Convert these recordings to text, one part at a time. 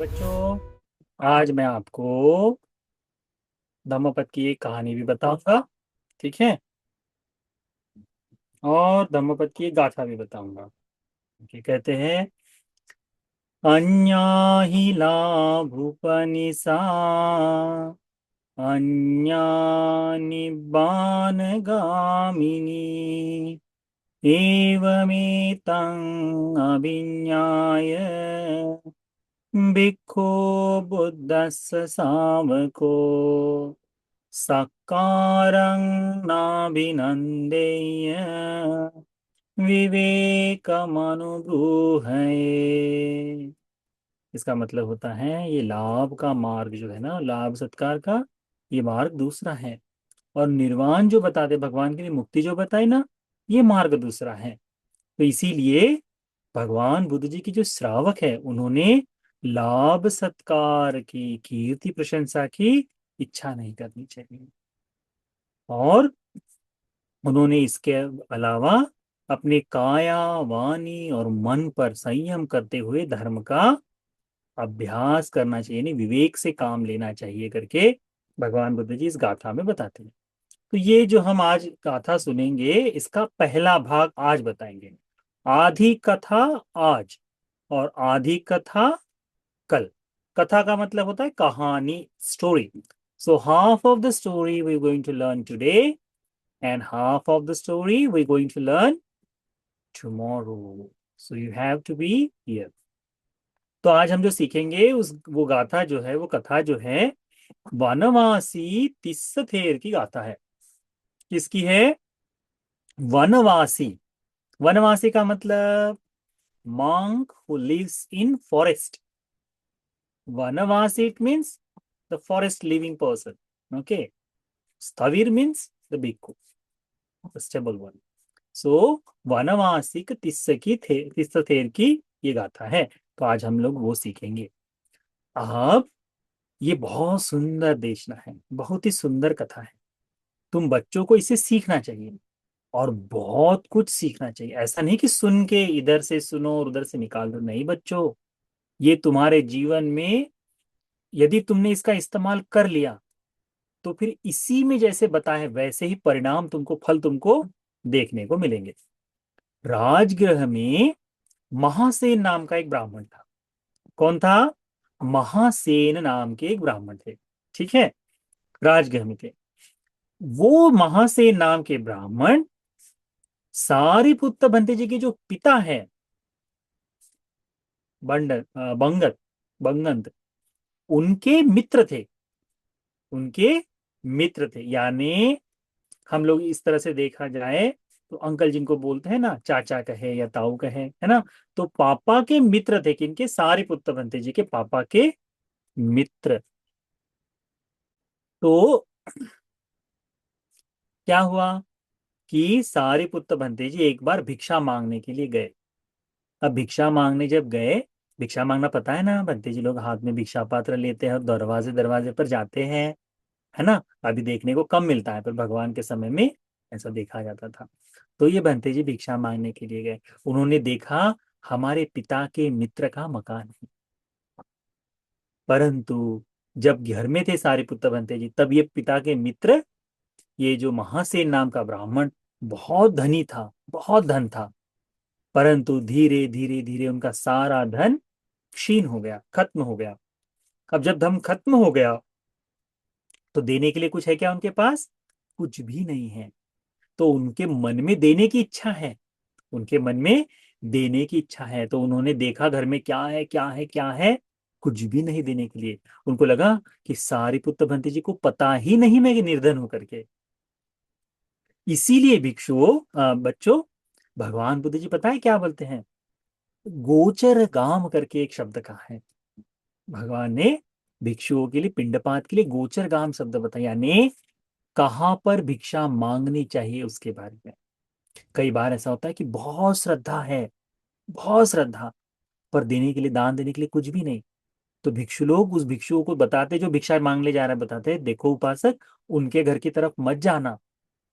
बच्चों, आज मैं आपको धम्मपद की एक कहानी भी बताऊंगा। ठीक है। और धम्मपद की एक गाथा भी बताऊंगा। कि कहते हैं, अन्या ही लाभुपनिषा अन्या निब्बान गामिनी एवमेतं अभिज्ञाय भिक्खु बुद्धस्स सावको सकारं नाभिनन्देय विवेकमनुभूहये। इसका मतलब होता है, ये लाभ का मार्ग जो है ना, लाभ सत्कार का ये मार्ग दूसरा है। और निर्वाण जो बताते भगवान के लिए, मुक्ति जो बताई ना, ये मार्ग दूसरा है। तो इसीलिए भगवान बुद्ध जी की जो श्रावक है, उन्होंने लाभ सत्कार की, कीर्ति प्रशंसा की इच्छा नहीं करनी चाहिए। और उन्होंने इसके अलावा अपने काया, वाणी और मन पर संयम करते हुए धर्म का अभ्यास करना चाहिए, नहीं विवेक से काम लेना चाहिए करके भगवान बुद्ध जी इस गाथा में बताते हैं। तो ये जो हम आज गाथा सुनेंगे, इसका पहला भाग आज बताएंगे। आधी कथा आज और आधी कथा कल। कथा का मतलब होता है कहानी, story. So half of the story we going to learn today and half of the story we're going to learn tomorrow. So you have to be here. तो आज हम जो सीखेंगे उस वो गाथा जो है, वो कथा जो है, वनवासी तिस्सथेर की गाथा है। किसकी है? वनवासी। वनवासी का मतलब monk who lives in forest. Vanavasi, it means the forest living person. Okay. Stavir means the bhikkhu, the stable one. सो वनवासिक तिस्सथेर की ये गाथा है। तो आज हम लोग वो सीखेंगे। अब ये बहुत सुंदर देशना है, बहुत ही सुंदर कथा है। तुम बच्चों को इसे सीखना चाहिए और बहुत कुछ सीखना चाहिए। ऐसा नहीं कि सुन के इधर से सुनो और उधर से निकाल दो। नहीं बच्चों, ये तुम्हारे जीवन में यदि तुमने इसका इस्तेमाल कर लिया तो फिर इसी में जैसे बताए वैसे ही परिणाम तुमको, फल तुमको देखने को मिलेंगे। राजगृह में महासेन नाम का एक ब्राह्मण था। कौन था? महासेन नाम के एक ब्राह्मण थे। ठीक है। राजगृह में थे। वो महासेन नाम के ब्राह्मण सारिपुत्त भंते जी के जो पिता है, बंगत बंगंत, उनके मित्र थे। उनके मित्र थे, यानी हम लोग इस तरह से देखा जाए तो अंकल जिनको बोलते हैं ना, चाचा कहे या ताऊ कहे, है ना। तो पापा के मित्र थे, किनके? सारिपुत्त भंते जी के पापा के मित्र। तो क्या हुआ कि सारिपुत्त भंते जी एक बार भिक्षा मांगने के लिए गए। अब भिक्षा मांगने जब गए, भिक्षा मांगना पता है ना, भंते जी लोग हाथ में भिक्षा पात्र लेते हैं और दरवाजे दरवाजे पर जाते हैं, है ना। अभी देखने को कम मिलता है, पर भगवान के समय में ऐसा देखा जाता था। तो ये भंते जी भिक्षा मांगने के लिए गए। उन्होंने देखा हमारे पिता के मित्र का मकान है। परंतु जब घर में थे सारिपुत्र भंते जी, तब ये पिता के मित्र, ये जो महासेन नाम का ब्राह्मण, बहुत धनी था, बहुत धन था। परंतु धीरे धीरे धीरे उनका सारा धन क्षीण हो गया, खत्म हो गया। अब जब धन खत्म हो गया तो देने के लिए कुछ है क्या उनके पास? कुछ भी नहीं है। तो उनके मन में देने की इच्छा है, उनके मन में देने की इच्छा है। तो उन्होंने देखा घर में क्या है, क्या है, क्या है, कुछ भी नहीं देने के लिए। उनको लगा कि सारिपुत्र भंते जी को पता ही नहीं मैं निर्धन हूं करके। इसीलिए भिक्षुओं, बच्चों, भगवान बुद्ध जी पता है क्या बोलते हैं? गोचर गाम करके एक शब्द कहा है भगवान ने भिक्षुओं के लिए, पिंडपात के लिए गोचर गाम शब्द बताया, यानी कहाँ पर भिक्षा मांगनी चाहिए उसके बारे में। कई बार ऐसा होता है कि बहुत श्रद्धा है, बहुत श्रद्धा, पर देने के लिए, दान देने के लिए कुछ भी नहीं। तो भिक्षु लोग उस भिक्षुओं को बताते, जो भिक्षा मांगने जा रहा है, बताते हैं, देखो उपासक, उनके घर की तरफ मत जाना,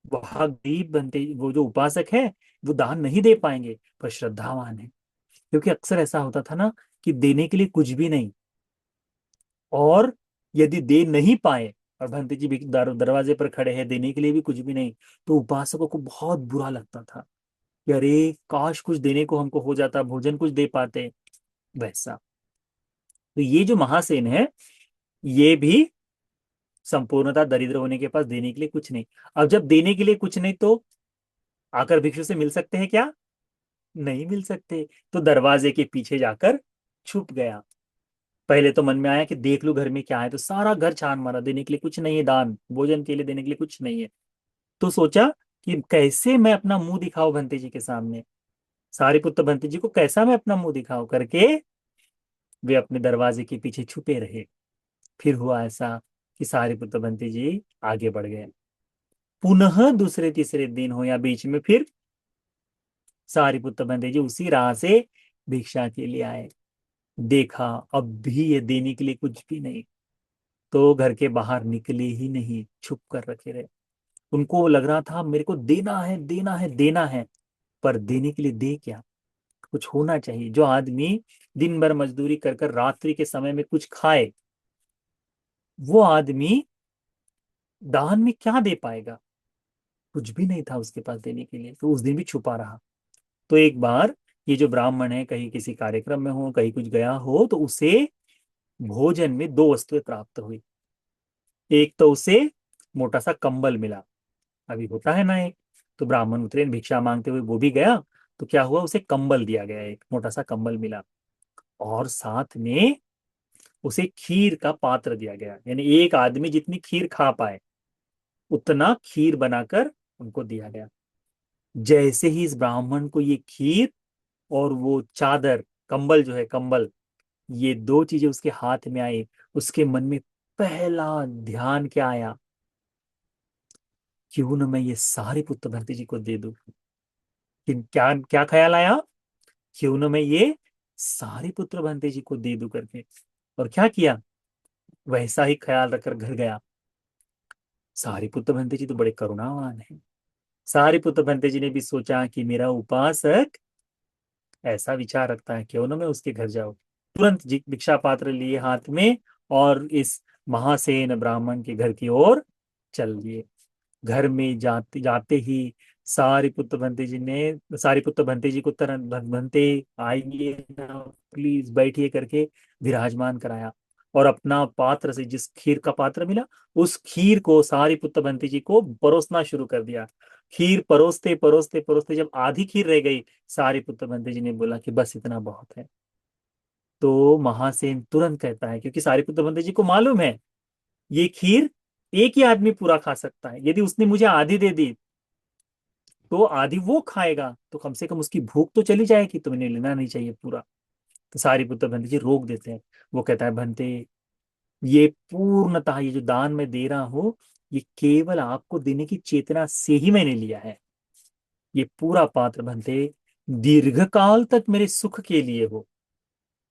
वहां गरीब बनते, वो जो उपासक है वो दान नहीं दे पाएंगे, पर श्रद्धावान है। क्योंकि अक्सर ऐसा होता था ना कि देने के लिए कुछ भी नहीं, और यदि दे नहीं पाए, और भंते जी भी दरवाजे पर खड़े हैं, देने के लिए भी कुछ भी नहीं, तो उपासकों को बहुत बुरा लगता था कि अरे काश कुछ देने को हमको हो जाता, भोजन कुछ दे पाते, वैसा। तो ये जो महासेन है, ये भी संपूर्णतः दरिद्र होने के पास देने के लिए कुछ नहीं। अब जब देने के लिए कुछ नहीं, तो आकर भिक्षु से मिल सकते हैं क्या? नहीं मिल सकते। तो दरवाजे के पीछे जाकर छुप गया। पहले तो मन में आया कि देख लूं घर में क्या है, तो सारा घर छान मारा, देने के लिए कुछ नहीं है, दान भोजन के लिए देने के लिए कुछ नहीं है। तो सोचा कि कैसे मैं अपना मुंह दिखाऊं भंते जी के सामने, सारिपुत्र भंते जी को कैसा मैं अपना मुंह दिखाऊं करके, वे अपने दरवाजे के पीछे छुपे रहे। फिर हुआ ऐसा कि सारिपुत्र भंते जी आगे बढ़ गए। पुनः दूसरे तीसरे दिन हो या बीच में, फिर सारिपुत्र भंते जी उसी राह से भिक्षा के लिए आए। देखा अब भी ये देने के लिए कुछ भी नहीं, तो घर के बाहर निकले ही नहीं, छुप कर रखे रहे। उनको लग रहा था मेरे को देना है, देना है, देना है, पर देने के लिए दे क्या? कुछ होना चाहिए। जो आदमी दिन भर मजदूरी कर कर रात्रि के समय में कुछ खाए, वो आदमी दान में क्या दे पाएगा? कुछ भी नहीं था उसके पास देने के लिए, तो उस दिन भी छुपा रहा। तो एक बार ये जो ब्राह्मण है कहीं किसी कार्यक्रम में हो, कहीं कुछ गया हो, तो उसे भोजन में दो वस्तुएं प्राप्त हुई। एक तो उसे मोटा सा कंबल मिला, अभी होता है ना एक, तो ब्राह्मण उतरे भिक्षा मांगते हुए, वो भी गया, तो क्या हुआ, उसे कंबल दिया गया, एक मोटा सा कंबल मिला। और साथ में उसे खीर का पात्र दिया गया, यानी एक आदमी जितनी खीर खा पाए उतना खीर बनाकर उनको दिया गया। जैसे ही इस ब्राह्मण को ये खीर और वो चादर, कंबल जो है कंबल, ये दो चीजें उसके हाथ में आई, उसके मन में पहला ध्यान क्या आया? क्यों न मैं ये सारे पुत्र भक्ति जी को दे दूं। क्या क्या ख्याल आया? क्यों न मैं ये सारे पुत्र भंते जी को दे दूं करके। और क्या किया? वैसा ही ख्याल रखकर घर गया। सारे पुत्र भंते जी तो बड़े करुणावान हैं। सारे पुत्र भंते जी ने भी सोचा कि मेरा उपासक ऐसा विचार रखता है, क्यों ना मैं उसके घर जाऊं। तुरंत भिक्षा पात्र लिए हाथ में, और इस महासेन ब्राह्मण के घर की ओर चल दिए। घर में जाते जाते ही सारिपुत्र भंते जी ने सारिपुत्र भंते जी को तरह भंते आइए ना, प्लीज बैठिए करके विराजमान कराया। और अपना पात्र से जिस खीर का पात्र मिला, उस खीर को सारिपुत्र भंते जी को परोसना शुरू कर दिया। खीर परोसते परोसते परोसते जब आधी खीर रह गई, सारिपुत्र भंते जी ने बोला कि बस इतना बहुत है। तो महासेन तुरंत कहता है, क्योंकि सारिपुत्र भंते जी को मालूम है ये खीर एक ही आदमी पूरा खा सकता है, यदि उसने मुझे आधी दे दी तो आधी वो खाएगा, तो कम से कम उसकी भूख तो चली जाएगी, तो मैंने लेना नहीं चाहिए पूरा। तो सारिपुत्र भंते जी रोक देते हैं। वो कहता है, भंते ये पूर्णतः ये जो दान मैं दे रहा हूं, ये केवल आपको देने की चेतना से ही मैंने लिया है। ये पूरा पात्र भंते दीर्घ काल तक मेरे सुख के लिए हो।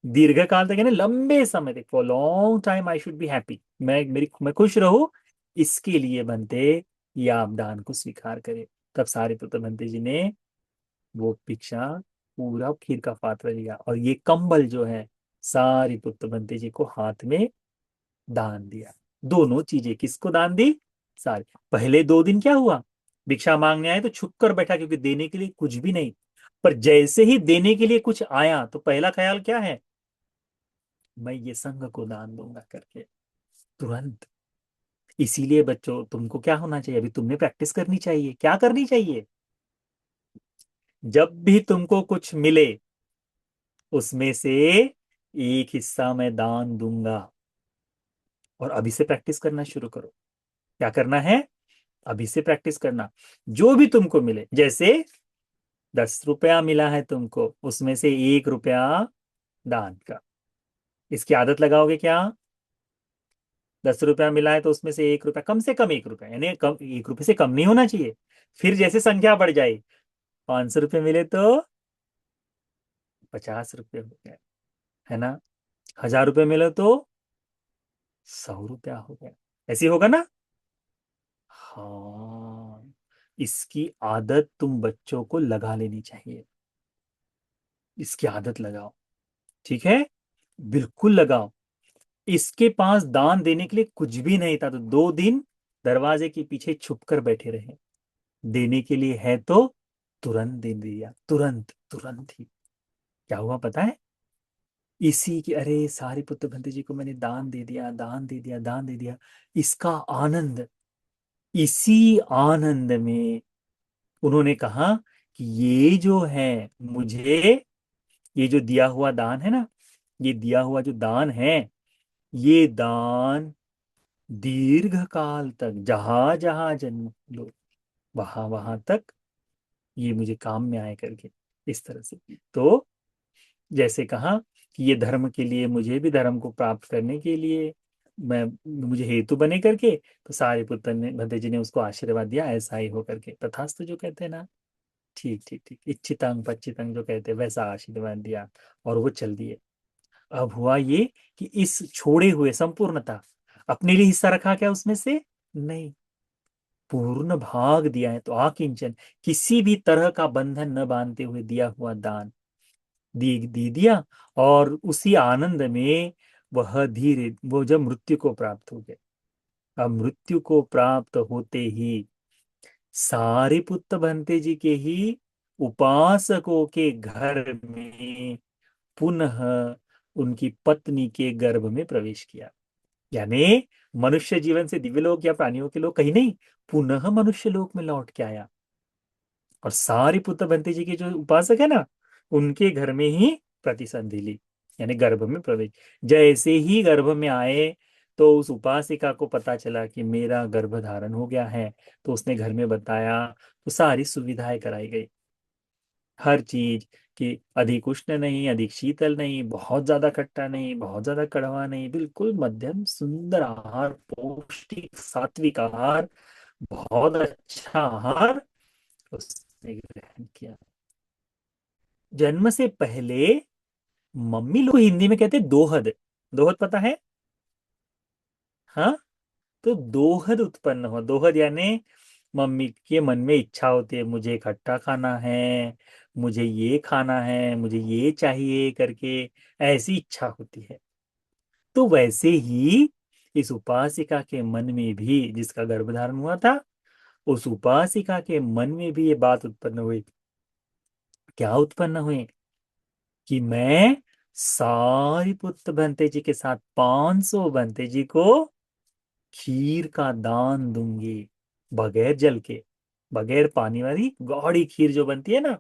दीर्घ काल तक यानी लंबे समय तक, for long time I should be happy, मैं खुश रहूं, इसके लिए बनते ये आप दान को स्वीकार करें। तब सारे पुत्र बनते जी ने वो भिक्षा पूरा खीर का पात्र लिया, और ये कंबल जो है सारी पुत्र बनते जी को हाथ में दान दिया। दोनों चीजें किसको दान दी? सारी। पहले 2 दिन क्या हुआ, भिक्षा मांगने आए तो छुप कर बैठा, क्योंकि देने के लिए कुछ भी नहीं। पर जैसे ही देने के लिए कुछ आया, तो पहला ख्याल क्या है? मैं ये संघ को दान दूंगा करके, तुरंत। इसीलिए बच्चों, तुमको क्या होना चाहिए, अभी तुमने प्रैक्टिस करनी चाहिए, क्या करनी चाहिए? जब भी तुमको कुछ मिले, उसमें से एक हिस्सा मैं दान दूंगा। और अभी से प्रैक्टिस करना शुरू करो। क्या करना है? अभी से प्रैक्टिस करना। जो भी तुमको मिले, जैसे 10 रुपया मिला है तुमको, उसमें से 1 रुपया दान का, इसकी आदत लगाओगे क्या? 10 रुपया मिला है तो उसमें से 1 रुपया, कम से कम 1 रुपया, यानी कम 1 रुपये से कम नहीं होना चाहिए। फिर जैसे संख्या बढ़ जाए, 500 रुपये मिले तो 50 रुपये हो गए, है ना? 1000 रुपये मिले तो 100 रुपया हो गया। ऐसे होगा ना? हाँ, इसकी आदत तुम बच्चों को लगा लेनी चाहिए। इसकी आदत लगाओ, ठीक है? बिल्कुल लगाओ। इसके पास दान देने के लिए कुछ भी नहीं था, तो 2 दिन दरवाजे के पीछे छुप कर बैठे रहे। देने के लिए है तो तुरंत दे दिया, तुरंत तुरंत ही। क्या हुआ पता है? इसी की, अरे सारिपुत्र भंते जी को मैंने दान दे दिया, दान दे दिया, दान दे दिया, इसका आनंद, इसी आनंद में उन्होंने कहा कि ये जो है, मुझे ये जो दिया हुआ दान है ना, ये दिया हुआ जो दान है, ये दान दीर्घ काल तक जहां जहां जन्म लो, वहां वहां तक ये मुझे काम में आए करके, इस तरह से। तो जैसे कहा कि ये धर्म के लिए, मुझे भी धर्म को प्राप्त करने के लिए मैं, मुझे हेतु बने करके, तो सारिपुत्र ने, भद्र जी ने उसको आशीर्वाद दिया, ऐसा ही हो करके, तथास्तु जो कहते हैं ना। ठीक ठीक ठीक, इच्छितंग पच्चितंग जो कहते हैं, वैसा आशीर्वाद दिया और वो चल दिए। अब हुआ ये कि इस छोड़े हुए संपूर्णता, अपने लिए हिस्सा रखा क्या उसमें से? नहीं, पूर्ण भाग दिया है। तो आकिंचन, किसी भी तरह का बंधन न बांधते हुए दिया हुआ दान दी दिया। और उसी आनंद में वह धीरे, वो जब मृत्यु को प्राप्त हो गए, अब मृत्यु को प्राप्त होते ही सारिपुत्र भंते जी के ही उपासकों के घर में पुनः उनकी पत्नी के गर्भ में प्रवेश किया। यानी मनुष्य जीवन से दिव्य लोक या प्राणियों के लोक कहीं नहीं, पुनः मनुष्य लोक में लौट के आया। और सारी पुत्र बंती जी के जो उपासक है ना, उनके घर में ही प्रतिसंधि ली, यानी गर्भ में प्रवेश। जैसे ही गर्भ में आए, तो उस उपासिका को पता चला कि मेरा गर्भ धारण हो गया है। तो उसने घर में बताया, तो सारी सुविधाएं कराई गई, हर चीज कि अधिक उष्ण नहीं, अधिक शीतल नहीं, बहुत ज्यादा खट्टा नहीं, बहुत ज्यादा कड़वा नहीं, बिल्कुल मध्यम सुंदर आहार, पौष्टिक सात्विक आहार, बहुत अच्छा आहार उसने ग्रहण किया। जन्म से पहले मम्मी लोग हिंदी में कहते हैं दोहद। दोहद पता है? हाँ, तो दोहद उत्पन्न हो, दोहद यानी मम्मी के मन में इच्छा होती है, मुझे खट्टा खाना है, मुझे ये खाना है, मुझे ये चाहिए करके, ऐसी इच्छा होती है। तो वैसे ही इस उपासिका के मन में भी, जिसका गर्भधारण हुआ था, उस उपासिका के मन में भी ये बात उत्पन्न हुई। क्या उत्पन्न हुई? कि मैं सारी पुत्र बंते जी के साथ 500 बंते जी को खीर का दान दूंगी, बगैर जल के, बगैर पानी वाली गौड़ी खीर जो बनती है ना,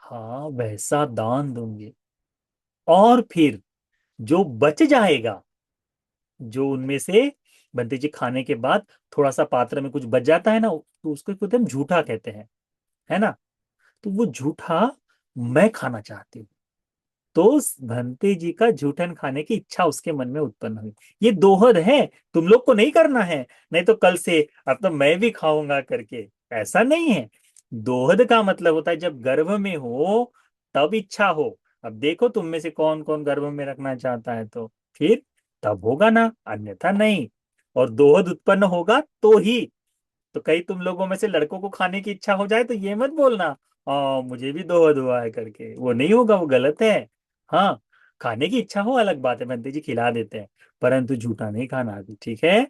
हाँ वैसा दान दूंगी। और फिर जो बच जाएगा, जो उनमें से बंते जी खाने के बाद थोड़ा सा पात्र में कुछ बच जाता है ना, तो उसको कहते हैं झूठा कहते हैं, है ना। तो वो झूठा मैं खाना चाहती हूँ। तो उस भंते जी का जूठन खाने की इच्छा उसके मन में उत्पन्न हुई। ये दोहद है, तुम लोग को नहीं करना है, नहीं तो कल से अब तो मैं भी खाऊंगा करके, ऐसा नहीं है। दोहद का मतलब होता है जब गर्भ में हो तब इच्छा हो। अब देखो तुम में से कौन कौन गर्भ में रखना चाहता है, तो फिर तब होगा ना, अन्यथा नहीं। और दोहद उत्पन्न होगा तो ही। तो कई तुम लोगों में से लड़कों को खाने की इच्छा हो जाए तो ये मत बोलना, मुझे भी दोहद हुआ है करके, वो नहीं होगा, वो गलत है। हाँ, खाने की इच्छा हो अलग बात है, बंदे जी खिला देते हैं, परंतु झूठा नहीं खाना अभी, ठीक है।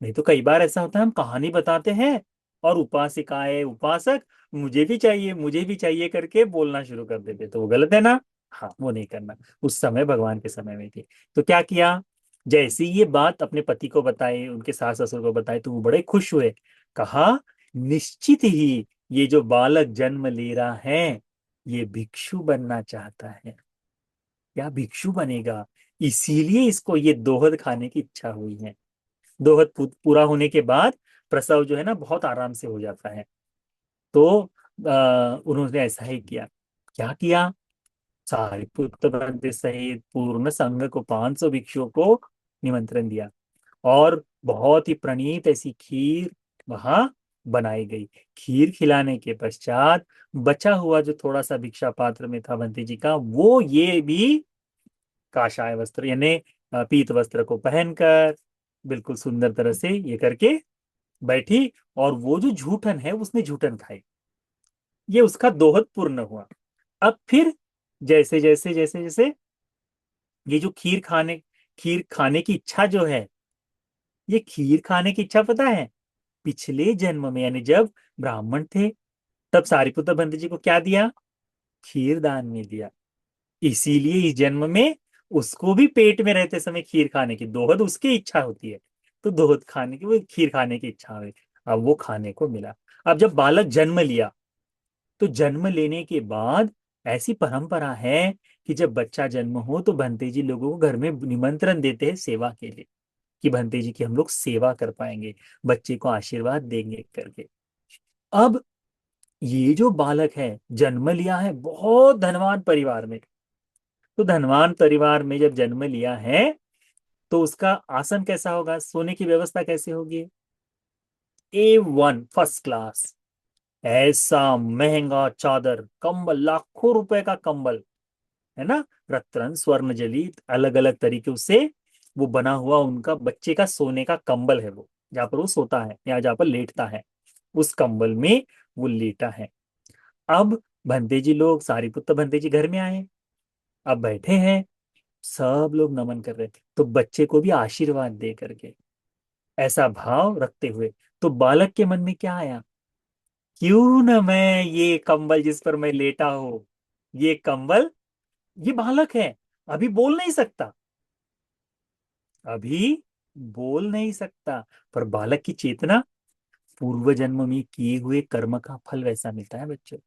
नहीं तो कई बार ऐसा होता है, हम कहानी बताते हैं और उपासिकाएं उपासक मुझे भी चाहिए, मुझे भी चाहिए करके बोलना शुरू कर देते, तो वो गलत है ना। हाँ, वो नहीं करना। उस समय भगवान के समय में थी। तो क्या किया, जैसे ही ये बात अपने पति को बताई, उनके सास ससुर को बताई, तो वो बड़े खुश हुए। कहा, निश्चित ही ये जो बालक जन्म ले रहा है, ये भिक्षु बनना चाहता है, या भिक्षु बनेगा, इसीलिए इसको ये दोहद खाने की इच्छा हुई है। दोहद पूरा होने के बाद प्रसव जो है ना बहुत आराम से हो जाता है। तो उन्होंने ऐसा ही किया। क्या किया? सारिपुत्र भंते सहित पूर्ण संघ को 500 भिक्षुओं को निमंत्रण दिया, और बहुत ही प्रणीत ऐसी खीर वहां बनाई गई। खीर खिलाने के पश्चात बचा हुआ जो थोड़ा सा भिक्षा पात्र में था बंती जी का, वो ये भी काषाय वस्त्र यानी पीत वस्त्र को पहनकर बिल्कुल सुंदर तरह से ये करके बैठी, और वो जो झूठन है उसने झूठन खाई। ये उसका दोहद पूर्ण हुआ। अब फिर जैसे जैसे जैसे जैसे ये जो खीर खाने खीर खाने की इच्छा जो है, ये खीर खाने की इच्छा पता है, पिछले जन्म में यानी जब ब्राह्मण थे तब सारिपुत्र भंते जी को क्या दिया, खीर दान में दिया। इसीलिए इस जन्म में उसको भी पेट में रहते समय खीर खाने की, दोहद उसकी इच्छा होती है, तो दोहद खाने की, वो खीर खाने की इच्छा हुई, अब वो खाने को मिला। अब जब बालक जन्म लिया, तो जन्म लेने के बाद ऐसी परंपरा है कि जब बच्चा जन्म हो तो भंते जी लोगों को घर में निमंत्रण देते हैं सेवा के लिए, कि भंते जी की हम लोग सेवा कर पाएंगे, बच्चे को आशीर्वाद देंगे करके। अब ये जो बालक है जन्म लिया है बहुत धनवान परिवार में, तो धनवान परिवार में जब जन्म लिया है तो उसका आसन कैसा होगा, सोने की व्यवस्था कैसे होगी, A1 फर्स्ट क्लास, ऐसा महंगा चादर कंबल, लाखों रुपए का कंबल, है ना, रत्न स्वर्ण जलित अलग अलग तरीके से वो बना हुआ उनका बच्चे का सोने का कंबल है, वो जहां पर वो सोता है या जहां पर लेटता है, उस कंबल में वो लेटा है। अब भंते जी लोग, सारिपुत्र भंते जी घर में आए, अब बैठे हैं, सब लोग नमन कर रहे थे, तो बच्चे को भी आशीर्वाद दे करके, ऐसा भाव रखते हुए, तो बालक के मन में क्या आया, क्यों न मैं ये कंबल जिस पर मैं लेटा हूं, ये कंबल, ये बालक है, अभी बोल नहीं सकता, अभी बोल नहीं सकता, पर बालक की चेतना, पूर्व जन्म में किए हुए कर्म का फल वैसा मिलता है बच्चों,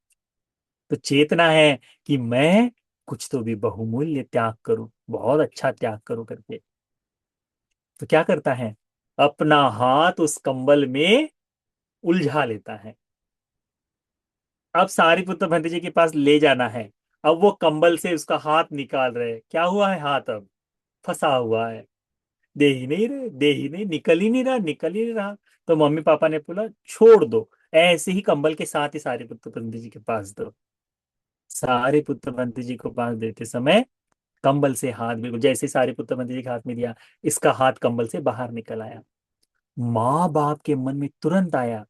तो चेतना है कि मैं कुछ तो भी बहुमूल्य त्याग करूं, बहुत अच्छा त्याग करूं करके, तो क्या करता है, अपना हाथ उस कंबल में उलझा लेता है। अब सारिपुत्र भंते जी के पास ले जाना है, अब वो कंबल से उसका हाथ निकाल रहे, क्या हुआ है, हाथ अब फंसा हुआ है, दे ही नहीं रहे, दे ही नहीं, निकल ही नहीं रहा, निकल ही नहीं रहा। तो मम्मी पापा ने बोला छोड़ दो, ऐसे ही कंबल के साथ ही सारिपुत्र भंते जी के पास दो। सारिपुत्र भंते जी को पास देते समय कंबल से हाथ, बिल्कुल जैसे सारिपुत्र भंते जी के हाथ में दिया, इसका हाथ कंबल से बाहर निकल आया। माँ बाप के मन में तुरंत आया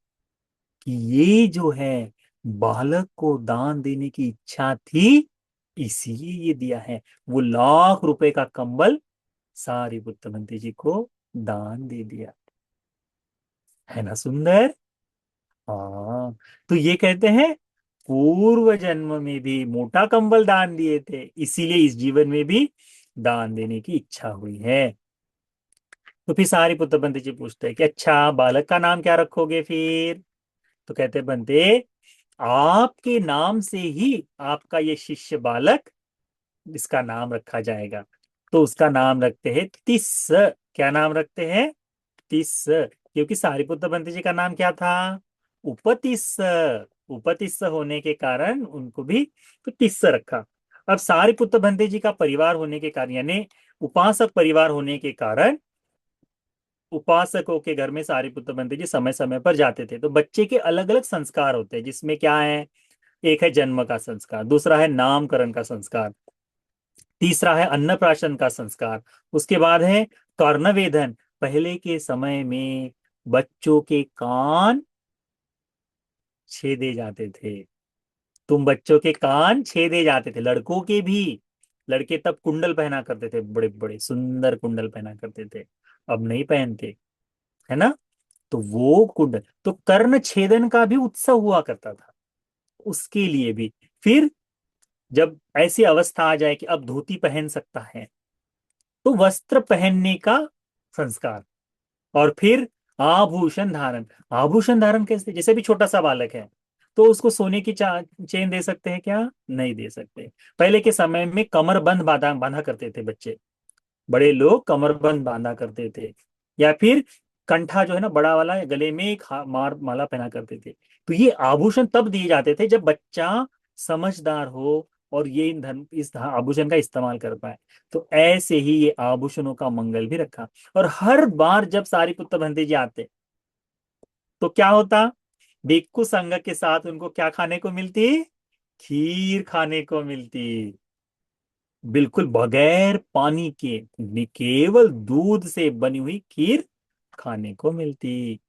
कि ये जो है बालक को दान देने की इच्छा थी, इसीलिए ये दिया है। वो लाख रुपए का कंबल सारी बुद्धवंती जी को दान दे दिया, है ना सुंदर। हाँ, तो ये कहते हैं पूर्व जन्म में भी मोटा कंबल दान दिए थे, इसीलिए इस जीवन में भी दान देने की इच्छा हुई है। तो फिर सारी पुत्र बंते जी पूछते हैं कि अच्छा बालक का नाम क्या रखोगे फिर, तो कहते बनते आपके नाम से ही आपका ये शिष्य बालक, इसका नाम रखा जाएगा। तो उसका नाम रखते हैं तिस्स, क्या नाम रखते हैं, तिस्स, क्योंकि सारिपुत्र बंते जी का नाम क्या था, उपतिस्स, उपतिस्स होने के कारण उनको भी तो तिस्स रखा। अब सारिपुत्र बंते जी का परिवार होने के कारण, यानी उपासक परिवार होने के कारण, उपासकों के घर में सारिपुत्र बंते जी समय समय पर जाते थे, तो बच्चे के अलग अलग संस्कार होते हैं, जिसमें क्या है, एक है जन्म का संस्कार, दूसरा है नामकरण का संस्कार, तीसरा है अन्नप्राशन का संस्कार, उसके बाद है कर्णवेधन। पहले के समय में बच्चों के कान छेदे जाते थे, तुम बच्चों के कान छेदे जाते थे, लड़कों के भी, लड़के तब कुंडल पहना करते थे, बड़े बड़े सुंदर कुंडल पहना करते थे, अब नहीं पहनते, है ना। तो वो कुंडल, तो कर्ण छेदन का भी उत्सव हुआ करता था, उसके लिए भी। फिर जब ऐसी अवस्था आ जाए कि अब धोती पहन सकता है, तो वस्त्र पहनने का संस्कार, और फिर आभूषण धारण। आभूषण धारण कैसे, जैसे भी छोटा सा बालक है तो उसको सोने की चेन दे सकते हैं क्या, नहीं दे सकते। पहले के समय में कमरबंद बांधा बांधा करते थे बच्चे, बड़े लोग कमरबंद बांधा करते थे, या फिर कंठा जो है ना बड़ा वाला, गले में एक मार माला पहना करते थे। तो ये आभूषण तब दिए जाते थे जब बच्चा समझदार हो और ये इन धन इस आभूषण का इस्तेमाल कर पाए। तो ऐसे ही ये आभूषणों का मंगल भी रखा। और हर बार जब सारिपुत्र भंते जी आते तो क्या होता, भिक्खु संघ के साथ उनको क्या खाने को मिलती, खीर खाने को मिलती, बिल्कुल बगैर पानी के, केवल दूध से बनी हुई खीर खाने को मिलती।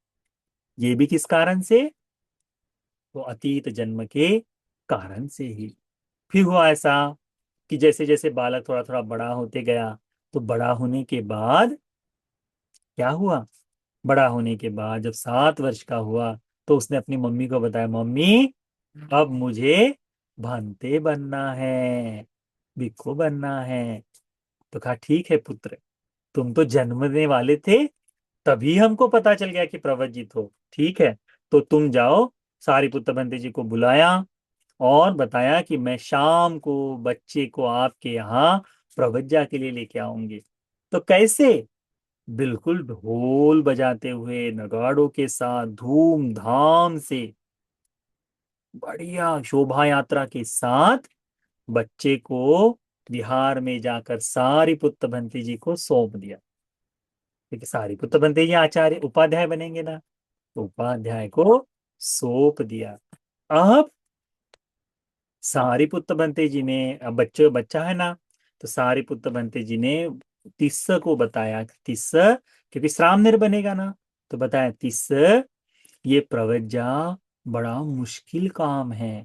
ये भी किस कारण से, तो अतीत जन्म के कारण से ही। फिर हुआ ऐसा कि जैसे जैसे बालक थोड़ा थोड़ा बड़ा होते गया, तो बड़ा होने के बाद क्या हुआ? बड़ा होने के बाद जब 7 वर्ष का हुआ, तो उसने अपनी मम्मी को बताया, मम्मी अब मुझे भंते बनना है, भिक्खु बनना है। तो कहा ठीक है पुत्र, तुम तो जन्मने वाले थे, तभी हमको पता चल गया कि प्रवजित हो। ठीक है, तो तुम जाओ। सारिपुत्र बंते जी को बुलाया और बताया कि मैं शाम को बच्चे को आपके यहाँ प्रवज्जा के लिए लेके आऊंगी। तो कैसे? बिल्कुल ढोल बजाते हुए, नगाड़ों के साथ, धूमधाम से, बढ़िया शोभा यात्रा के साथ बच्चे को बिहार में जाकर सारिपुत्र भंते जी को सौंप दिया। क्योंकि सारिपुत्र भंते जी आचार्य उपाध्याय बनेंगे ना, तो उपाध्याय को सौंप दिया। अब सारिपुत्र भंते जी ने, अब बच्चे बच्चा है ना, तो सारिपुत्र भंते जी ने तिस्स को बताया कि तिस्स, क्योंकि श्रामनेर बनेगा ना, तो बताया तिस्स, ये प्रव्रजा बड़ा मुश्किल काम है,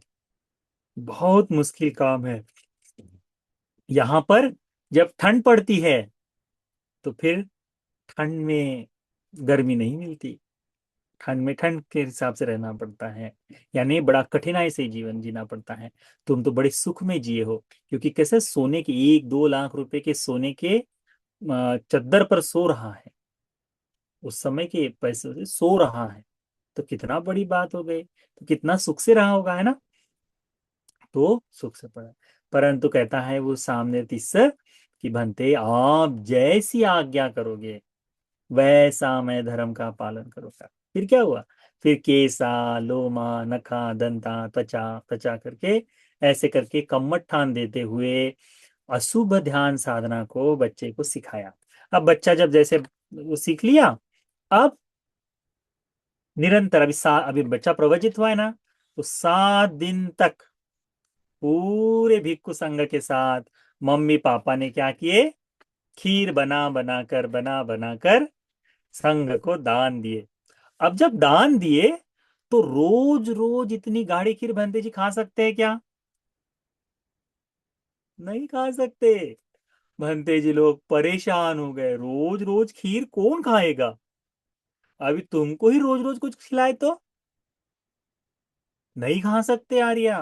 बहुत मुश्किल काम है। यहाँ पर जब ठंड पड़ती है तो फिर ठंड में गर्मी नहीं मिलती, ठंड में ठंड के हिसाब से रहना पड़ता है, यानी बड़ा कठिनाई से जीवन जीना पड़ता है। तुम तो बड़े सुख में जिए हो, क्योंकि कैसे सोने के 1-2 लाख रुपए के सोने के चद्दर पर सो रहा है, उस समय के पैसे से सो रहा है, तो कितना बड़ी बात हो गई, तो कितना सुख से रहा होगा, है ना? तो सुख से पड़ा। परंतु कहता है वो सामने तिस्स कि भंते आप जैसी आज्ञा करोगे वैसा मैं धर्म का पालन करूंगा। फिर क्या हुआ? फिर केसा, लोमा, नखा, दंता, त्वचा, त्वचा करके, ऐसे करके कम्मट ठान देते हुए अशुभ ध्यान साधना को बच्चे को सिखाया। अब बच्चा जब जैसे वो सीख लिया, अब निरंतर अभी बच्चा प्रवचित हुआ है ना, तो 7 दिन तक पूरे भिक्खु संघ के साथ मम्मी पापा ने क्या किए, खीर बना बना कर संघ को दान दिए। अब जब दान दिए, तो रोज रोज इतनी गाढ़ी खीर बंते जी खा सकते हैं क्या? नहीं खा सकते। भंते जी लोग परेशान हो गए, रोज रोज खीर कौन खाएगा? अभी तुमको ही रोज रोज कुछ खिलाए तो नहीं खा सकते आर्या,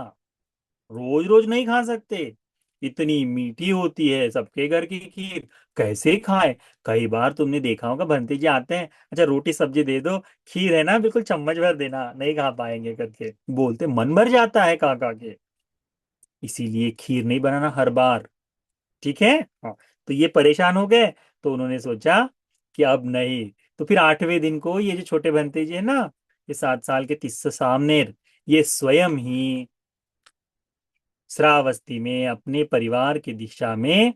रोज रोज नहीं खा सकते। इतनी मीठी होती है सबके घर की खीर, कैसे खाए? कई बार तुमने देखा होगा भंते जी आते हैं, अच्छा रोटी सब्जी दे दो, खीर है ना बिल्कुल चम्मच भर देना, नहीं खा पाएंगे करके बोलते, मन भर जाता है खा खा के। इसीलिए खीर नहीं बनाना हर बार, ठीक है? हाँ। तो ये परेशान हो गए, तो उन्होंने सोचा कि अब नहीं। तो फिर 8वें दिन को ये जो छोटे भंते जी है ना, ये 7 साल के तिस्स सामनेर, ये स्वयं ही श्रावस्ती में अपने परिवार की दिशा में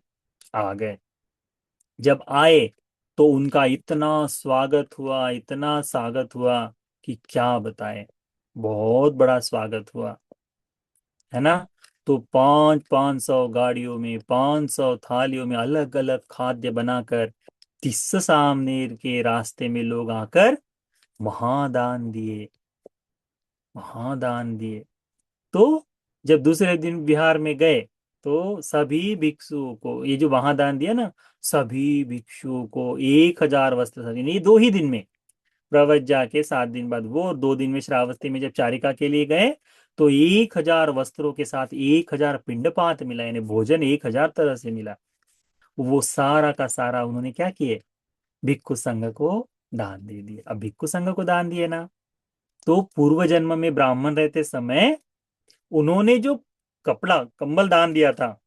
आ गए। जब आए तो उनका इतना स्वागत हुआ, इतना स्वागत हुआ कि क्या बताएं, बहुत बड़ा स्वागत हुआ, है ना? तो 500 में 500 थालियों में अलग अलग खाद्य बनाकर तिस्स सामनेर के रास्ते में लोग आकर महादान दिए, महादान दिए। तो जब दूसरे दिन बिहार में गए, तो सभी भिक्षुओं को ये जो महादान दिया ना, सभी भिक्षुओं को 1,000 वस्त्र सभी, ये 2 ही दिन में, प्रवज्जा के 7 दिन बाद वो, और 2 दिन में श्रावस्ती में जब चारिका के लिए गए, तो 1,000 वस्त्रों के साथ 1,000 पिंडपात मिला, यानी भोजन 1,000 तरह से मिला। वो सारा का सारा उन्होंने क्या किए, भिक्षु संघ को दान दे दिए। अब भिक्षु संघ को दान दिए ना, तो पूर्व जन्म में ब्राह्मण रहते समय उन्होंने जो कपड़ा कंबल दान दिया था,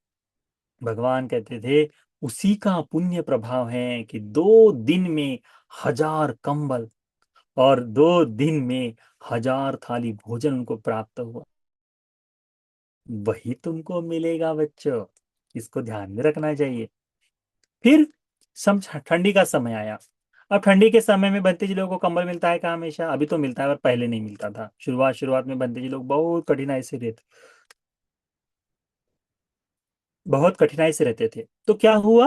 भगवान कहते थे उसी का पुण्य प्रभाव है कि 2 दिन में 1,000 कंबल और 2 दिन में 1,000 थाली भोजन उनको प्राप्त हुआ। वही तुमको मिलेगा बच्चों, इसको ध्यान में रखना चाहिए। फिर सम ठंडी का समय आया। अब ठंडी के समय में बंते जी लोगों को कंबल मिलता है क्या? हमेशा अभी तो मिलता है, पर पहले नहीं मिलता था। शुरुआत शुरुआत में बंते जी लोग बहुत कठिनाई से रहते थे। तो क्या हुआ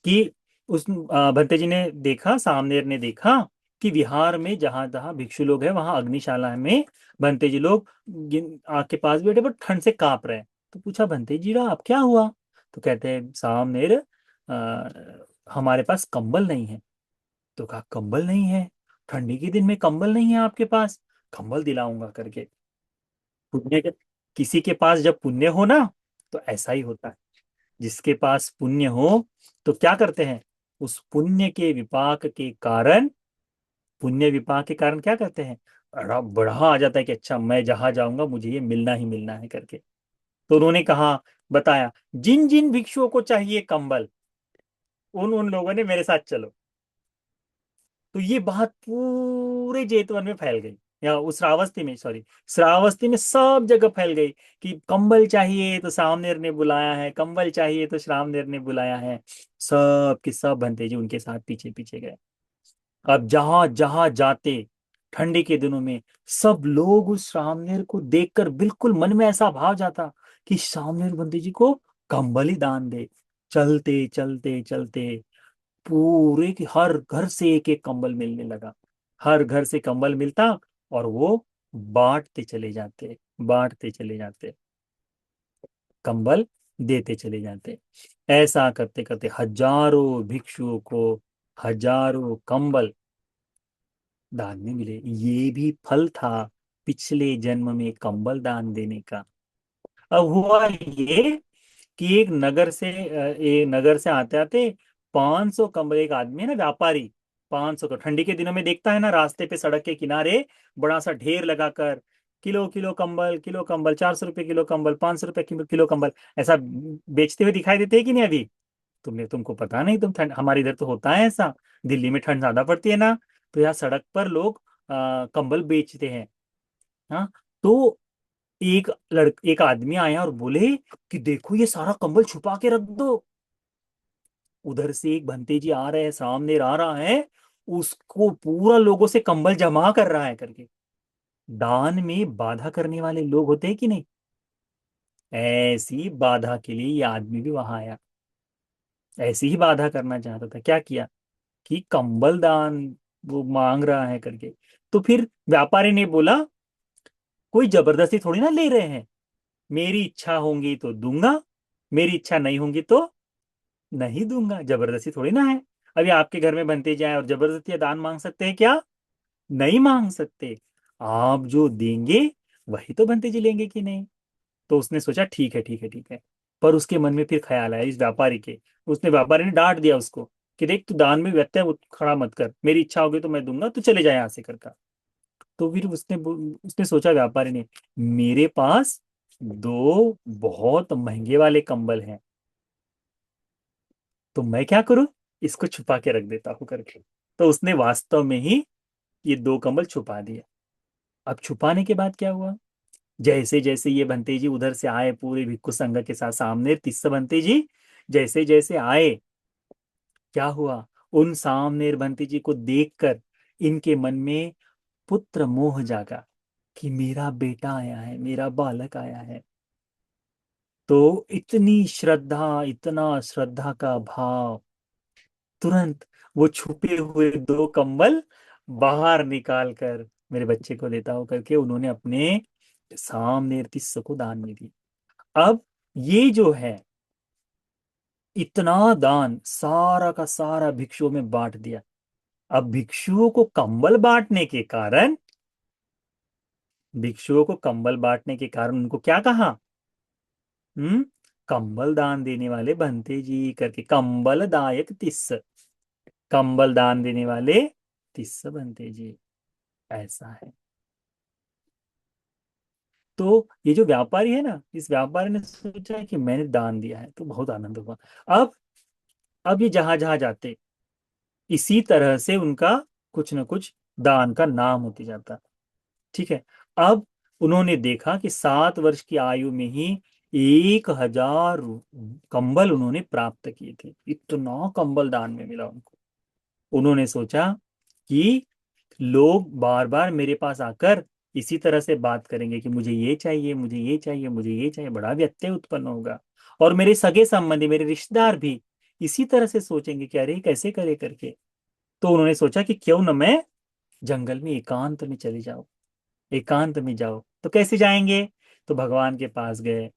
कि उस भंते जी ने देखा, सामनेर ने देखा कि विहार में जहां जहां भिक्षु लोग हैं वहां अग्निशाला में भंते जी लोग आग के पास बैठे पर ठंड से कांप रहे हैं। तो पूछा, भंते जी अब क्या हुआ? तो कहते हैं, सामनेर हमारे पास कंबल नहीं है। तो कहा कंबल नहीं है, ठंडी के दिन में कंबल नहीं है आपके पास, कंबल दिलाऊंगा करके। पुण्य के, किसी के पास जब पुण्य हो ना, तो ऐसा ही होता है। जिसके पास पुण्य हो तो क्या करते हैं, उस पुण्य के विपाक के कारण, पुण्य विपाक के कारण क्या करते हैं, बढ़ा आ जाता है कि अच्छा मैं जहां जाऊंगा मुझे ये मिलना ही मिलना है करके। तो उन्होंने कहा, बताया, जिन जिन भिक्षुओं को चाहिए कंबल, उन उन लोगों ने मेरे साथ चलो। तो ये बात पूरे जेतवन में फैल गई, या उस श्रावस्ती में, सॉरी, श्रावस्ती में सब जगह फैल गई कि कंबल चाहिए तो सामनेर ने बुलाया है, कंबल चाहिए तो श्रावनेर ने बुलाया है। सब के सब बनते जी उनके साथ पीछे पीछे गए। अब जहां जहां जाते ठंडी के दिनों में, सब लोग उस श्रावनेर को देखकर बिल्कुल मन में ऐसा भाव जाता कि श्रावनेर बंदी जी को कंबल ही दान दे। चलते चलते चलते पूरे की हर घर से एक एक कंबल मिलने लगा। हर घर से कंबल मिलता और वो बांटते चले जाते, बांटते चले जाते, कंबल देते चले जाते। ऐसा करते करते हजारों भिक्षुओं को हजारों कंबल दान में मिले। ये भी फल था पिछले जन्म में कंबल दान देने का। अब हुआ ये कि एक नगर से आते आते 500 कंबल, एक आदमी है ना व्यापारी, 500 का ठंडी के दिनों में देखता है ना रास्ते पे सड़क के किनारे बड़ा सा ढेर लगाकर, किलो किलो कंबल, किलो कंबल, 400 रुपए किलो कंबल, 500 रुपए किलो किलो कंबल, ऐसा बेचते हुए दिखाई देते हैं कि नहीं अभी। तुमको पता नहीं, तुम ठंड, हमारे इधर तो होता है ऐसा। दिल्ली में ठंड ज्यादा पड़ती है ना, तो यहाँ सड़क पर लोग कंबल बेचते हैं। हाँ। तो एक आदमी आया और बोले कि देखो ये सारा कंबल छुपा के रख दो। उधर से एक भंते जी आ रहे हैं, सामने आ रहा है, उसको पूरा लोगों से कंबल जमा कर रहा है करके। दान में बाधा करने वाले लोग होते हैं कि नहीं, ऐसी बाधा के लिए ये आदमी भी वहां आया। ऐसी ही बाधा करना चाहता था, क्या किया कि कंबल दान वो मांग रहा है करके। तो फिर व्यापारी ने बोला, कोई जबरदस्ती थोड़ी ना ले रहे हैं, मेरी इच्छा होंगी तो दूंगा, मेरी इच्छा नहीं होंगी तो नहीं दूंगा, जबरदस्ती थोड़ी ना है। अभी आपके घर में बनते जाए और जबरदस्ती दान मांग सकते हैं क्या, नहीं मांग सकते। आप जो देंगे वही तो बनते जी लेंगे कि नहीं। तो उसने सोचा ठीक है ठीक है ठीक है। पर उसके मन में फिर ख्याल आया इस व्यापारी के, उसने व्यापारी ने डांट दिया उसको कि देख तू दान में व्यत्यय खड़ा मत कर, मेरी इच्छा होगी तो मैं दूंगा, तू चले जाए यहाँ से करके। तो फिर उसने सोचा व्यापारी ने, मेरे पास दो बहुत महंगे वाले कंबल हैं, तो मैं क्या करूं, इसको छुपा के रख देता हूं करके। तो उसने वास्तव में ही ये दो कंबल छुपा दिया। अब छुपाने के बाद क्या हुआ, जैसे जैसे ये बंते जी उधर से आए पूरे भिक्खु संघ के साथ, सामने 30 बंते जी जैसे जैसे आए, क्या हुआ, उन सामने बंते जी को देखकर इनके मन में पुत्र मोह जागा कि मेरा बेटा आया है, मेरा बालक आया है। तो इतनी श्रद्धा, इतना श्रद्धा का भाव, तुरंत वो छुपे हुए दो कंबल बाहर निकाल कर मेरे बच्चे को देता हो करके उन्होंने अपने सामने तिस्स को दान में दी। अब ये जो है, इतना दान सारा का सारा भिक्षुओं में बांट दिया। अब भिक्षुओं को कंबल बांटने के कारण, भिक्षुओं को कंबल बांटने के कारण उनको क्या कहा, हम्म, कंबल दान देने वाले बनते जी करके, कंबल दायक तिस्स, कंबल दान देने वाले तिस्स बनते जी, ऐसा है। तो ये जो व्यापारी है ना, इस व्यापारी ने सोचा है कि मैंने दान दिया है तो बहुत आनंद हुआ। अब अब ये जहां जहां जाते, इसी तरह से उनका कुछ ना कुछ दान का नाम होते जाता। ठीक है। अब उन्होंने देखा कि 7 वर्ष की आयु में ही 1,000 कंबल उन्होंने प्राप्त किए थे, इतना कंबल दान में मिला उनको। उन्होंने सोचा कि लोग बार बार मेरे पास आकर इसी तरह से बात करेंगे कि मुझे ये चाहिए, मुझे ये चाहिए, मुझे ये चाहिए, बड़ा व्यत्यय उत्पन्न होगा। और मेरे सगे संबंधी, मेरे रिश्तेदार भी इसी तरह से सोचेंगे कि अरे कैसे करे करके। तो उन्होंने सोचा कि क्यों न मैं जंगल में एकांत में चले जाऊं, एकांत में जाओ। तो कैसे जाएंगे, तो भगवान के पास गए,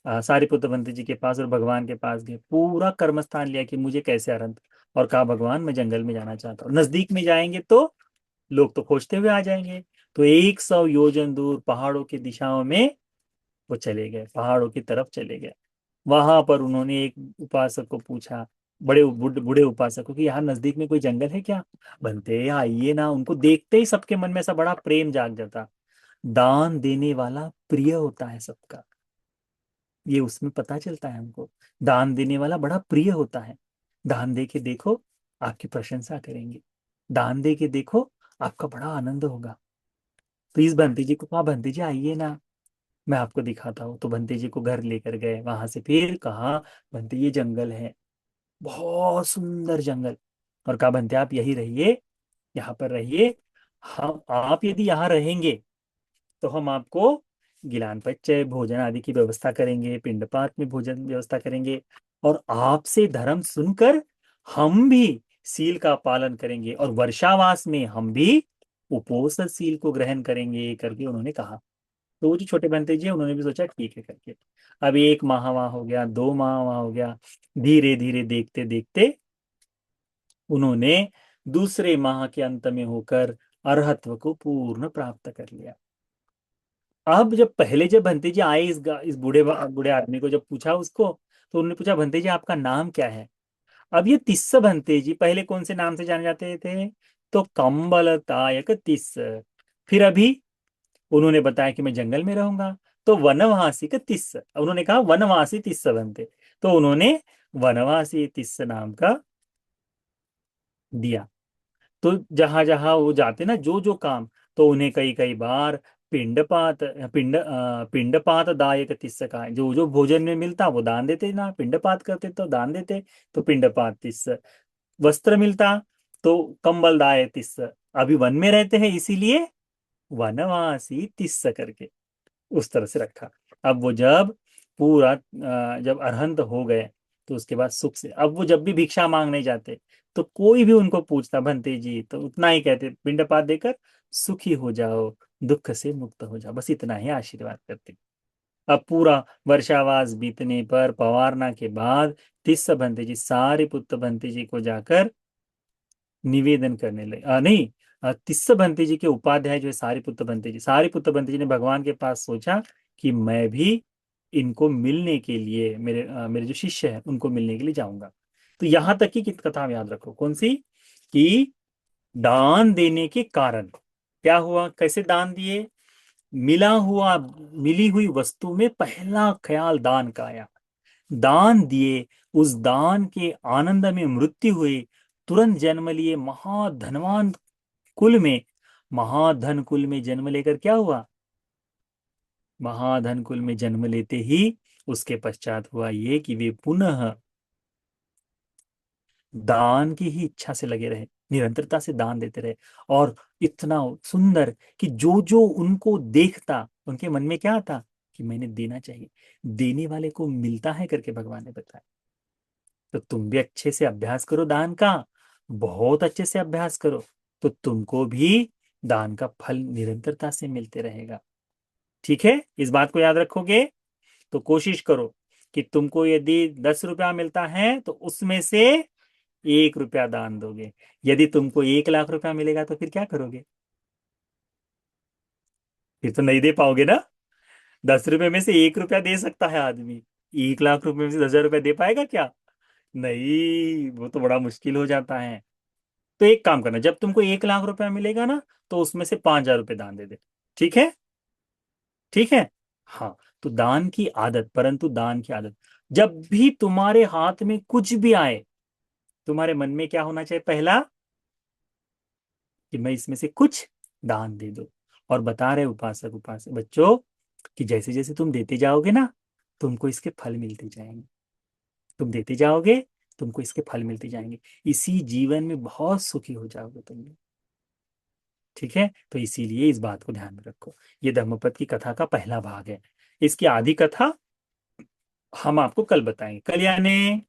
सारिपुत्र बंती जी के पास और भगवान के पास गए, पूरा कर्मस्थान लिया कि मुझे कैसे अरंत, और कहा भगवान मैं जंगल में जाना चाहता हूँ। नजदीक में जाएंगे तो लोग तो खोजते हुए आ जाएंगे। तो 100 योजन दूर पहाड़ों की दिशाओं में वो चले गए, पहाड़ों की तरफ चले गए। वहां पर उन्होंने एक उपासक को पूछा, बड़े बूढ़े उपासक को, कि यहाँ नजदीक में कोई जंगल है क्या? बनते आइए ना। उनको देखते ही सबके मन में ऐसा बड़ा प्रेम जाग जाता। दान देने वाला प्रिय होता है सबका, ये उसमें पता चलता है हमको। दान देने वाला बड़ा प्रिय होता है। दान दे के देखो, आपकी प्रशंसा करेंगे। दान दे के देखो, आपका बड़ा आनंद होगा। तो इस बंटी जी को कहा, बंटी जी आइए ना, मैं आपको दिखाता हूँ। तो बंटी जी को घर लेकर गए, वहां से फिर कहा, बंटी ये जंगल है, बहुत सुंदर जंगल। और कहा बंटी आप यही रहिए, यहाँ पर रहिए। हम आप यदि यहाँ रहेंगे तो हम आपको गिलान पच्चय भोजन आदि की व्यवस्था करेंगे, पिंडपात में भोजन व्यवस्था करेंगे, और आपसे धर्म सुनकर हम भी सील का पालन करेंगे, और वर्षावास में हम भी उपोषण सील को ग्रहण करेंगे करके उन्होंने कहा। तो वो जो छोटे बंते जी हैं, उन्होंने भी सोचा ठीक है करके। अब 1 माह वहां हो गया, 2 माह वहां हो गया। धीरे धीरे देखते देखते उन्होंने दूसरे माह के अंत में होकर अरहत्व को पूर्ण प्राप्त कर लिया। अब जब पहले जब भंते जी आए, इस बूढ़े बूढ़े आदमी को जब पूछा उसको, तो उन्होंने पूछा भंते जी आपका नाम क्या है? अब ये तिस्स भंते जी पहले कौन से नाम से जाने जाते थे? तो कंबलतायक तिस्स। फिर अभी उन्होंने बताया कि मैं जंगल में रहूंगा, तो वनवासी का तिस्स, उन्होंने कहा वनवासी तिस्स बनते। तो उन्होंने वनवासी तिस्स नाम का दिया। तो जहां जहां वो जाते ना, जो जो काम, तो उन्हें कई कई बार पिंडपात पिंडपात दायक तिस्स का, जो जो भोजन में मिलता वो दान देते ना, पिंडपात करते तो दान देते, तो पिंडपात तिस्स। वस्त्र मिलता तो कंबल दाय तिस्स। अभी वन में रहते हैं इसीलिए वनवासी तिस्स करके उस तरह से रखा। अब वो जब पूरा जब अरहंत हो गए, तो उसके बाद सुख से अब वो जब भी भिक्षा मांगने जाते, तो कोई भी उनको पूछता भंते जी, तो उतना ही कहते, पिंडपात देकर सुखी हो जाओ, दुख से मुक्त हो जाओ, बस इतना ही आशीर्वाद करते। अब पूरा वर्षावास बीतने पर पवारना के बाद तिस्स भंते जी सारे पुत्र भंते जी को जाकर निवेदन करने लगे। नहीं, तिस्स भंते जी के उपाध्याय जो है सारिपुत्र भंते जी, सारिपुत्र भंते जी ने भगवान के पास सोचा कि मैं भी इनको मिलने के लिए, मेरे जो शिष्य हैं उनको मिलने के लिए जाऊंगा। तो यहां तक की कथा हम याद रखो, कौन सी? कि दान देने के कारण क्या हुआ, कैसे दान दिए। मिला हुआ मिली हुई वस्तु में पहला ख्याल दान का आया, दान दिए। उस दान के आनंद में मृत्यु हुई, तुरंत जन्म लिए महाधनवान कुल में। महाधन कुल में जन्म लेकर क्या हुआ, महाधन कुल में जन्म लेते ही उसके पश्चात हुआ ये कि वे पुनः दान की ही इच्छा से लगे रहे, निरंतरता से दान देते रहे। और इतना सुंदर कि जो जो उनको देखता उनके मन में क्या आता, कि मैंने देना चाहिए, देने वाले को मिलता है करके भगवान ने बताया। तो तुम भी अच्छे से अभ्यास करो दान का, बहुत अच्छे से अभ्यास करो, तो तुमको भी दान का फल निरंतरता से मिलते रहेगा। ठीक है, इस बात को याद रखोगे। तो कोशिश करो कि तुमको यदि 10 रुपया मिलता है तो उसमें से 1 रुपया दान दोगे। यदि तुमको 1 लाख रुपया मिलेगा तो फिर क्या करोगे? फिर तो नहीं दे पाओगे ना। 10 रुपए में से 1 रुपया दे सकता है आदमी, 1 लाख रुपए में से 10,000 रुपया दे पाएगा क्या? नहीं, वो तो बड़ा मुश्किल हो जाता है। तो एक काम करना, जब तुमको 1 लाख रुपया मिलेगा ना, तो उसमें से 5,000 रुपये दान दे दे। ठीक है? ठीक है। हाँ, तो दान की आदत, परंतु दान की आदत, जब भी तुम्हारे हाथ में कुछ भी आए, तुम्हारे मन में क्या होना चाहिए? पहला, कि मैं इसमें से कुछ दान दे दो। और बता रहे उपासक उपासक बच्चों कि जैसे जैसे तुम देते जाओगे ना, तुमको इसके फल मिलते जाएंगे। तुम देते जाओगे, तुमको इसके फल मिलते जाएंगे। इसी जीवन में बहुत सुखी हो जाओगे तुम। ठीक है, तो इसीलिए इस बात को ध्यान में रखो। ये धम्मपद की कथा का पहला भाग है। इसकी आधी कथा हम आपको कल बताएंगे, कल यानी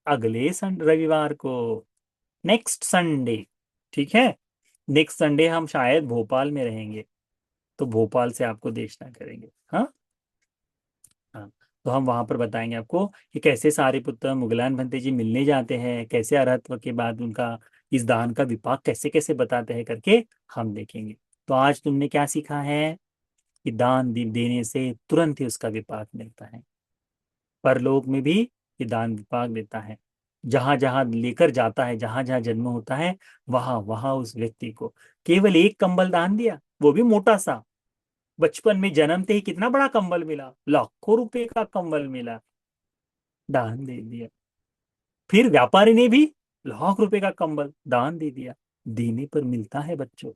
अगले रविवार को, नेक्स्ट संडे। ठीक है, नेक्स्ट संडे हम शायद भोपाल में रहेंगे, तो भोपाल से आपको देखना करेंगे। हाँ, हाँ, तो हम वहां पर बताएंगे आपको कि कैसे सारिपुत्र मुगलान भंते जी मिलने जाते हैं, कैसे अरहत्व के बाद उनका इस दान का विपाक कैसे कैसे बताते हैं करके हम देखेंगे। तो आज तुमने क्या सीखा है कि दान देने से तुरंत ही उसका विपाक मिलता है। परलोक में भी ये दान विपाक देता है। जहां जहां लेकर जाता है, जहां जहां जन्म होता है, वहां वहां उस व्यक्ति को केवल एक कंबल दान दिया, वो भी मोटा सा। बचपन में जन्मते ही कितना बड़ा कंबल मिला, लाखों रुपए का कंबल मिला, दान दे दिया। फिर व्यापारी ने भी लाख रुपए का कंबल दान दे दिया। देने पर मिलता है बच्चों,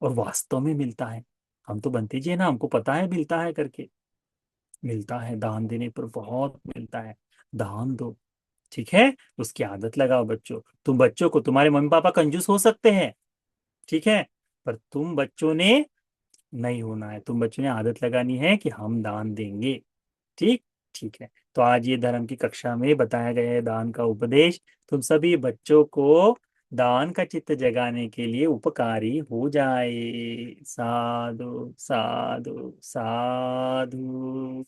और वास्तव में मिलता है। हम तो बनते जी है ना, हमको पता है मिलता है करके। मिलता है, दान देने पर बहुत मिलता है। दान दो, ठीक है। उसकी आदत लगाओ बच्चों। तुम बच्चों को, तुम्हारे मम्मी पापा कंजूस हो सकते हैं, ठीक है, पर तुम बच्चों ने नहीं होना है। तुम बच्चों ने आदत लगानी है कि हम दान देंगे। ठीक, ठीक है। तो आज ये धर्म की कक्षा में बताया गया है दान का उपदेश, तुम सभी बच्चों को दान का चित्त जगाने के लिए उपकारी हो जाए। साधु साधु साधु।